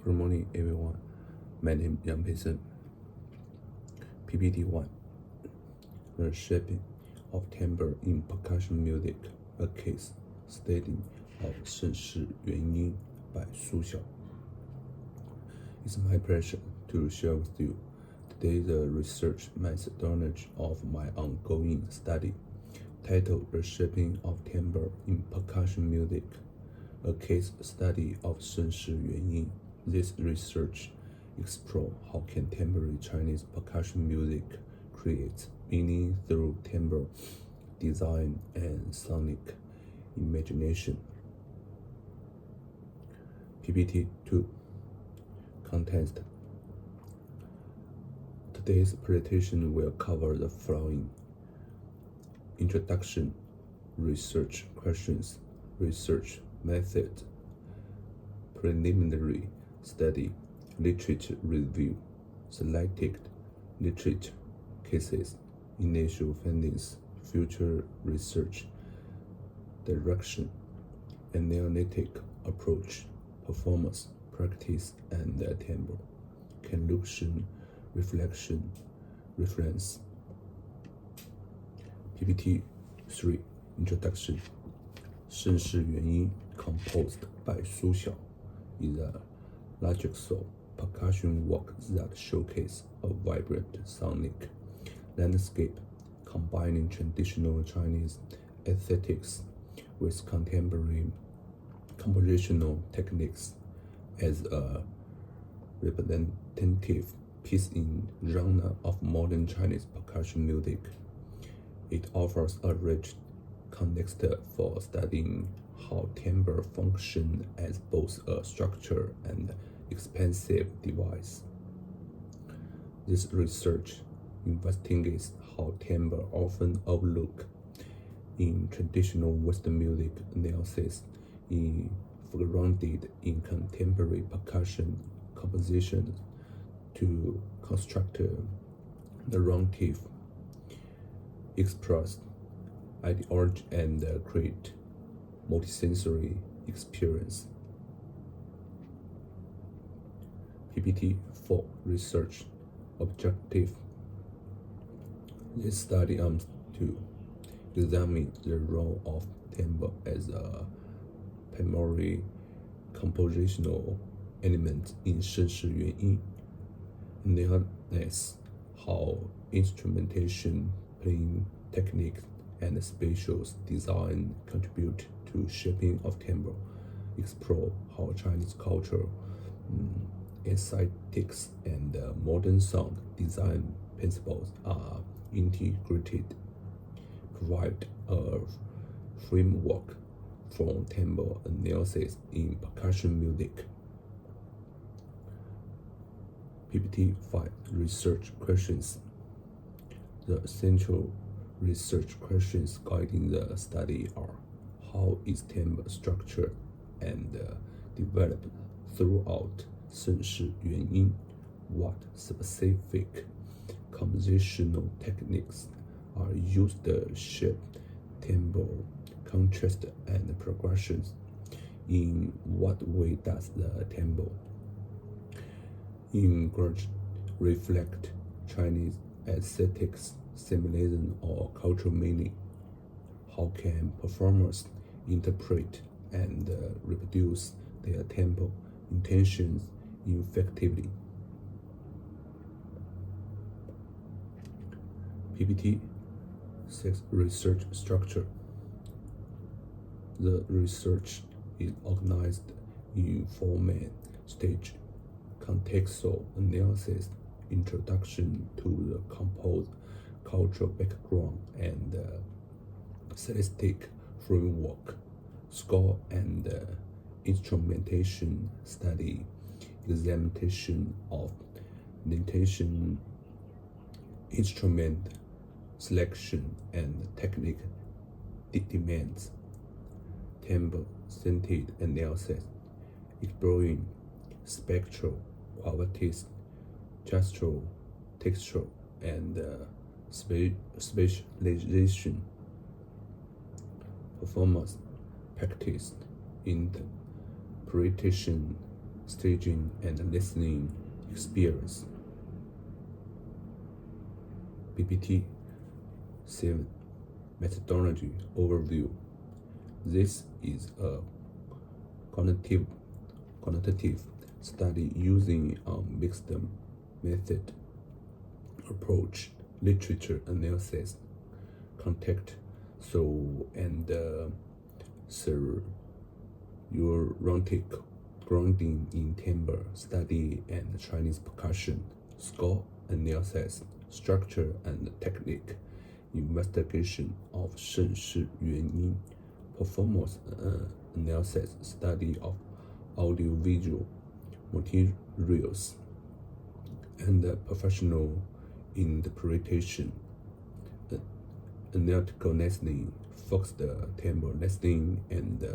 Good morning, everyone. My name is Yuan. PPT 1. The Shaping of Timbre in Percussion Music, a case study of Sheng Yuan by Su Xiao. It's my pleasure to share with you today the research methodology of my ongoing study, titled The Shaping of Timbre in Percussion Music, a case study of Sheng Yuan. This research explores how contemporary Chinese percussion music creates meaning through timbre, design, and sonic imagination. PPT 2. Context. Today's presentation will cover the following: introduction, research questions, research method, preliminary study, literature review, selected literature cases, initial findings, future research direction, analytic approach, performance, practice, and timbre, conclusion, reflection, reference. PPT 3. Introduction. Sheng Yuan, composed by Su Xiao, is a logical percussion work that showcases a vibrant sonic landscape, combining traditional Chinese aesthetics with contemporary compositional techniques. As a representative piece in genre of modern Chinese percussion music, it offers a rich context for studying how timbre functions as both a structure and expansive device. This research investigates how timbre, often overlooked in traditional Western music analysis, is grounded in contemporary percussion composition to construct the narrative, express ideology, and create multisensory experience. PPT 4. Research objective. This study aims to examine the role of timbre as a primary compositional element in Sheng Yuan, analyze how instrumentation, playing techniques, and spatial design contribute to shaping of timbre, explore how Chinese culture, aesthetics, and modern sound design principles are integrated, provide a framework for timbre analysis in percussion music. PPT 5. Research questions. The essential research questions guiding the study are: how is timbre structured and developed throughout Sheng Yuan? What specific compositional techniques are used to shape timbre, contrast, and progressions? In what way does the timbre engage, reflect Chinese aesthetics, symbolism, or cultural meaning? How can performers interpret and reproduce their timbre intentions effectively? PPT 6. Research structure. The research is organized in 4 main stages: contextual analysis, introduction to the composed cultural background and stylistic framework, score and instrumentation study, examination of notation, instrument selection, and technique demands, timbre-centered analysis, exploring spectral qualities, gestural, textural, and spatialization, performance, practice, interpretation, staging and listening experience. PPT 7. Methodology Overview. This is a quantitative study using a mixed method approach, literature analysis, context, and theoretic grounding in timbre study and Chinese percussion, score analysis, structure and technique, investigation of Sheng Yuan yin, performance analysis, study of audiovisual materials, and professional interpretation. Analytical listening, focused timbre listening, and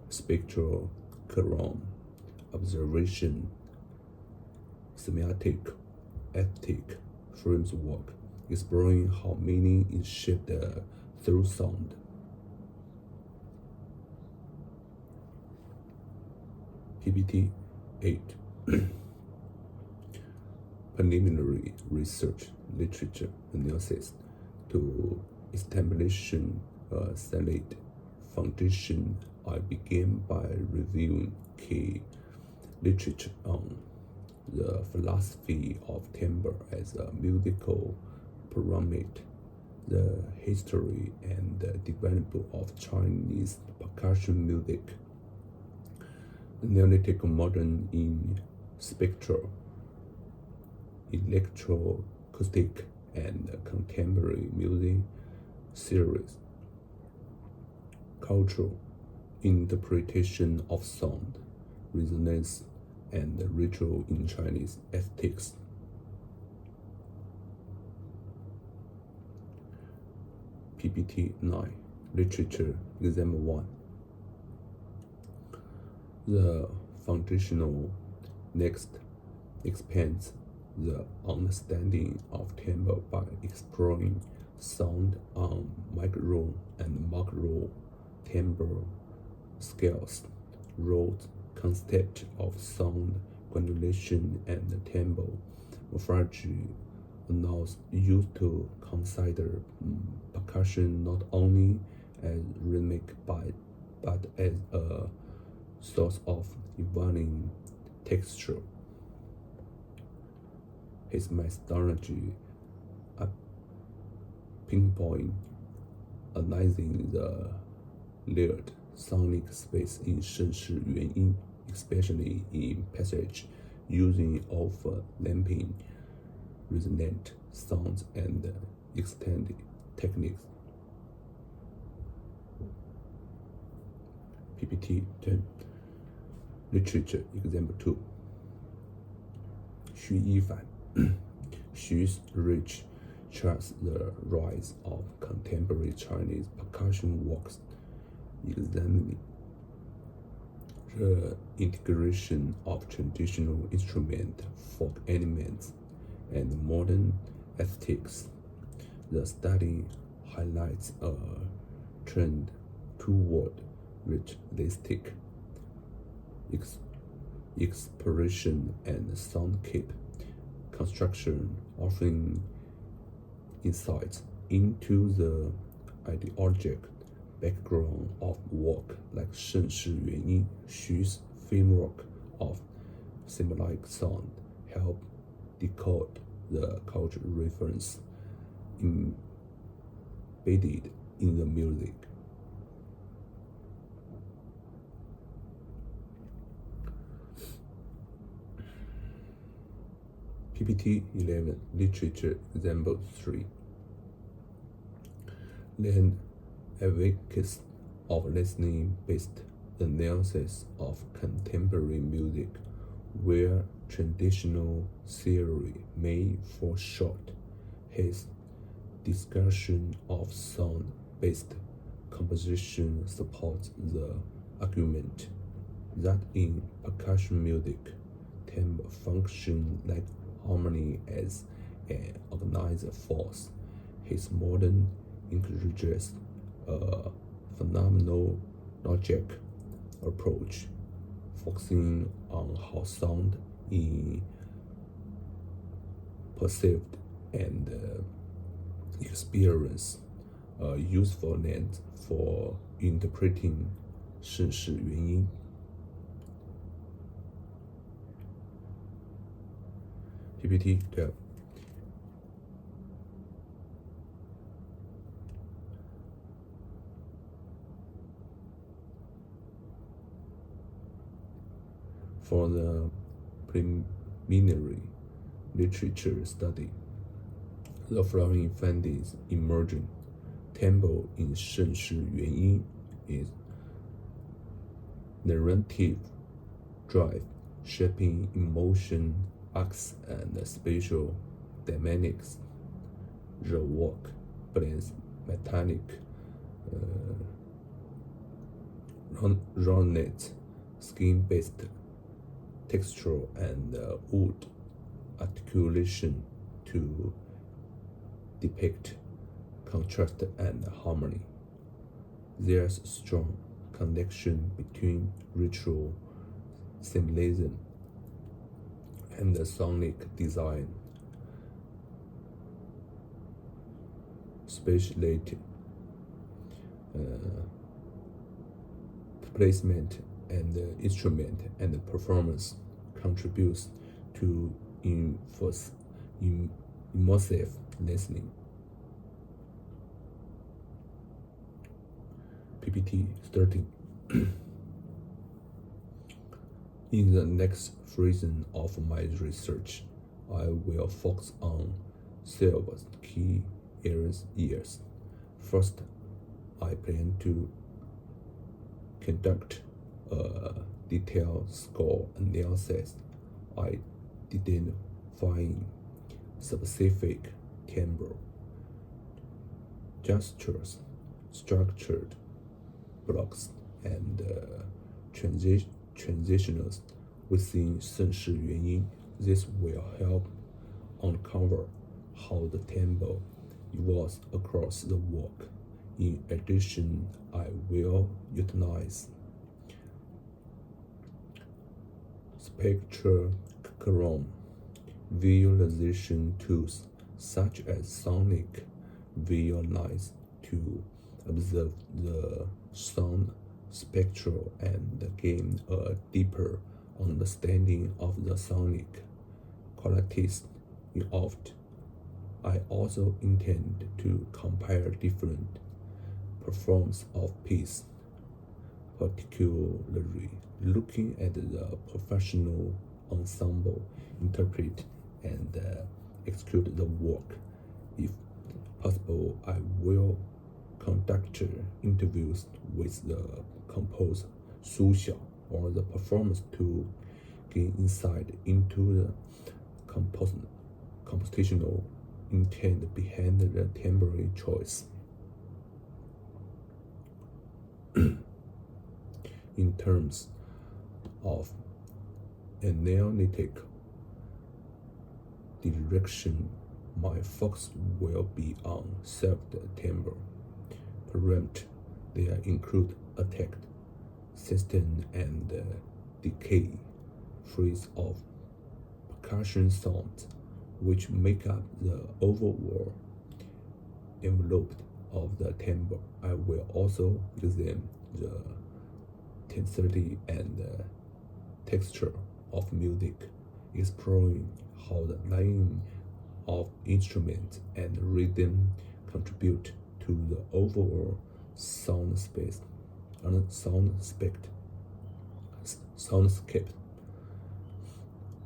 spectral column observation, semiotic ethic framework, exploring how meaning is shaped through sound. PPT 8. Preliminary research literature analysis to establish a solid foundation. I began by reviewing key literature on the philosophy of timbre as a musical pyramid, the history and development of Chinese percussion music, analytical modern in spectral, electroacoustic, and contemporary music series, cultural interpretation of sound, resonance, and ritual in Chinese aesthetics. PPT 9. Literature Example 1. The foundational next expands the understanding of timbre by exploring sound on micro and macro timbre scales, wrote concept of sound granulation and timbre morphology, allows you to consider percussion not only as rhythmic but as a source of evolving texture. His methodology pinpoint analyzing the layered sonic space in Sheng Yuan yin, especially in passage, using overlapping resonant sounds and extended techniques. PPT 10. Literature Example 2. Xu Yifan. Xu's research charts the rise of contemporary Chinese percussion works, examining the integration of traditional instrument, folk elements, and modern aesthetics. The study highlights a trend toward ritualistic exploration and soundscape construction, offering insights into the ideologic background of work like Sheng Yuan yin. Xu's framework of symbolic sound help decode the cultural reference embedded in the music. PPT 11. Literature Example 3. Land advocates of listening-based analysis of contemporary music, where traditional theory may fall short. His discussion of sound-based composition supports the argument that in percussion music, timbre functions like harmony as an organized force. His modern encourages a phenomenologic approach, focusing on how sound is perceived and experience a useful lens for interpreting 盛世原因。PPT 12. For the preliminary literature study, the following findings emerging. Tempo in 盛世原因 is narrative drive, shaping emotion, acts, and spatial dynamics. The work blends metallic, roundnet, skin-based texture, and wood articulation to depict contrast and harmony. There's a strong connection between ritual symbolism and the sonic design, spatiality, placement, and instrument and performance contributes to immersive listening. PPT 13. In the next phase of my research, I will focus on several key areas. First, I plan to conduct a detailed score analysis, identifying specific timbre, gestures, structured blocks, and transitions within 盛世原因. This will help uncover how the tempo evolves across the work. In addition, I will utilize spectrum visualization tools such as sonic visualize to observe the sound spectrum and gain a deeper understanding of the sonic qualities involved. I also intend to compare different performances of pieces, particularly looking at the professional ensemble interpret and execute the work. If possible, I will conduct interviews with the composer, Su Xiao, or the performers to gain insight into the compositional intent behind the timbre choice. In terms of analytic direction, my focus will be on self-timbre parameters. They include attack, sustain, and decay phrase of percussion sounds, which make up the overall envelope of the timbre. I will also examine the intensity and texture of music, exploring how the laying of instruments and rhythm contribute to the overall soundscape.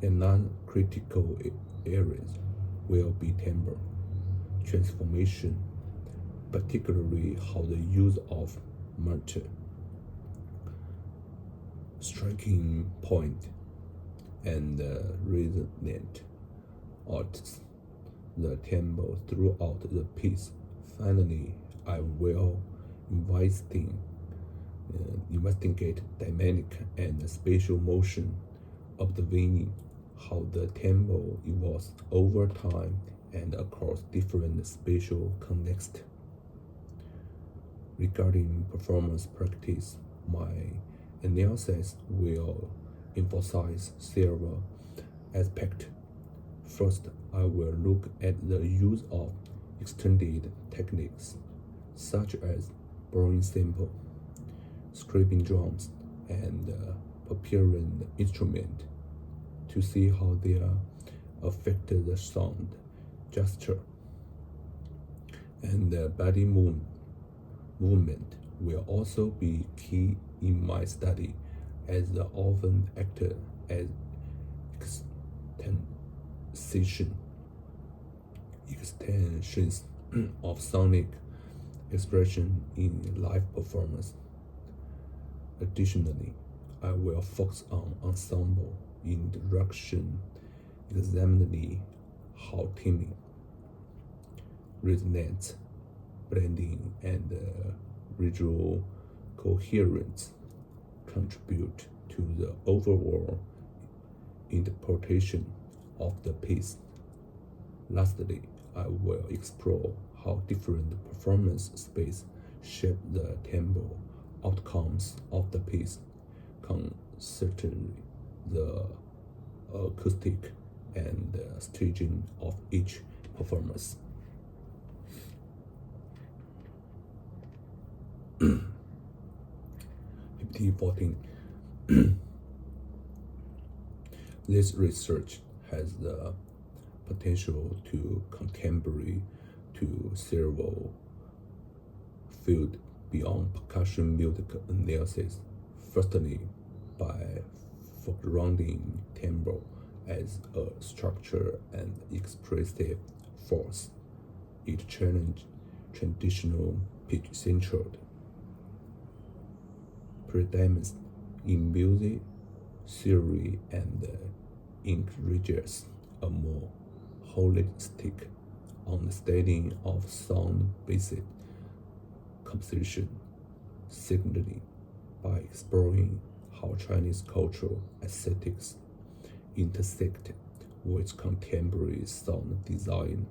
Another critical areas will be timbre transformation, particularly how the use of meter, striking point, and resonant alters the tempo throughout the piece. Finally, I will investigate dynamic and spatial motion, observing how the tempo evolves over time and across different spatial contexts. Regarding performance practice, my analysis will emphasize several aspects. First, I will look at the use of extended techniques, such as blowing sample, scraping drums, and preparing the instrument to see how they affect the sound, gesture, and body movement will also be key in my study, as they often act as extensions of sonic expression in live performance. Additionally, I will focus on ensemble interaction, examining how timing, resonance, blending, and visual coherence contribute to the overall interpretation of the piece. Lastly, I will explore how different performance space shape the tempo outcomes of the piece, considering the acoustic and staging of each performance. (14) This research has the potential to contribute to several fields beyond percussion music analysis. Firstly, by foregrounding timbre as a structure and expressive force, it challenges traditional pitch-centered paradigms in music theory and encourages a more holistic understanding of sound-based composition. Secondly, by exploring how Chinese cultural aesthetics intersect with contemporary sound design,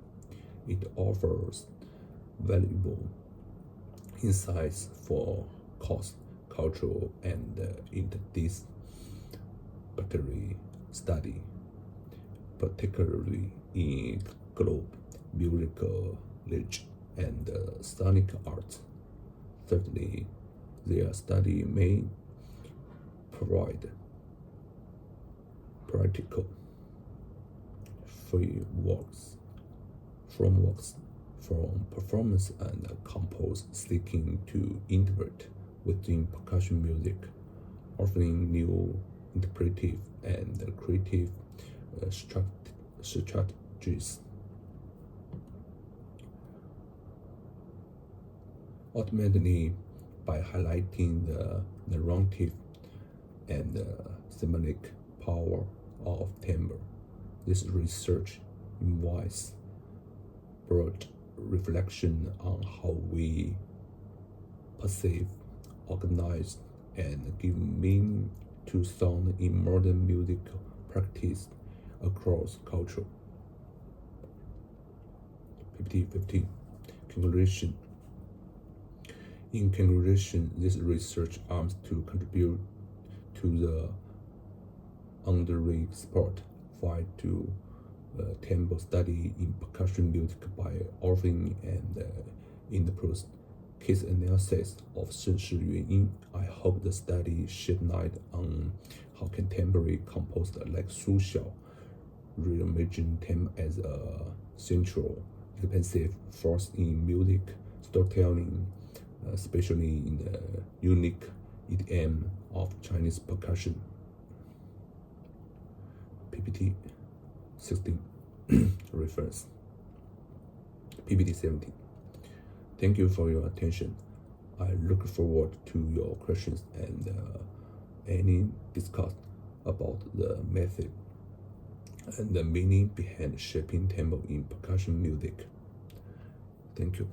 it offers valuable insights for cross-cultural and interdisciplinary study, particularly in global musical literature and sonic arts. Thirdly, their study may provide practical frameworks from performance and composers seeking to integrate within percussion music, offering new interpretive and creative strategies. Ultimately, by highlighting the narrative and thematic power of timbre, this research invites broad reflection on how we perceive, organize, and give meaning to sound in modern music practice across culture. 15. Conclusion. In conclusion, this research aims to contribute to the underreported field to timbre study in percussion music by offering and in-depth case analysis of Sheng Yuan. I hope the study shed light on how contemporary composers like Su Xiao reimagine timbre as a central, expansive force in music storytelling, especially in the unique idiom of Chinese percussion. PPT 16 reference. PPT 17. Thank you for your attention. I look forward to your questions and any discuss about the method and the meaning behind shaping tempo in percussion music. Thank you.